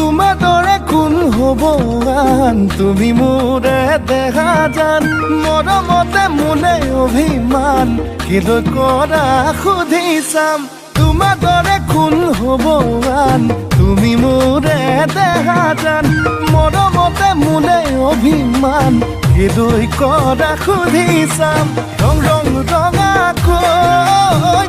তোমাৰ দৰে কোন হ'ব আন তুমি মোৰে দেখা জান মৰমতে মোলে অভিমান কিন্তু কৰা সুধি চাম তোমাৰ দৰে কোন হ'ব আন তুমি মোৰে দেখা জান মৰমতে মোলে অভিমান কিন্তু কৰা সুধি চাম ৰং ৰং ৰঙাকৈ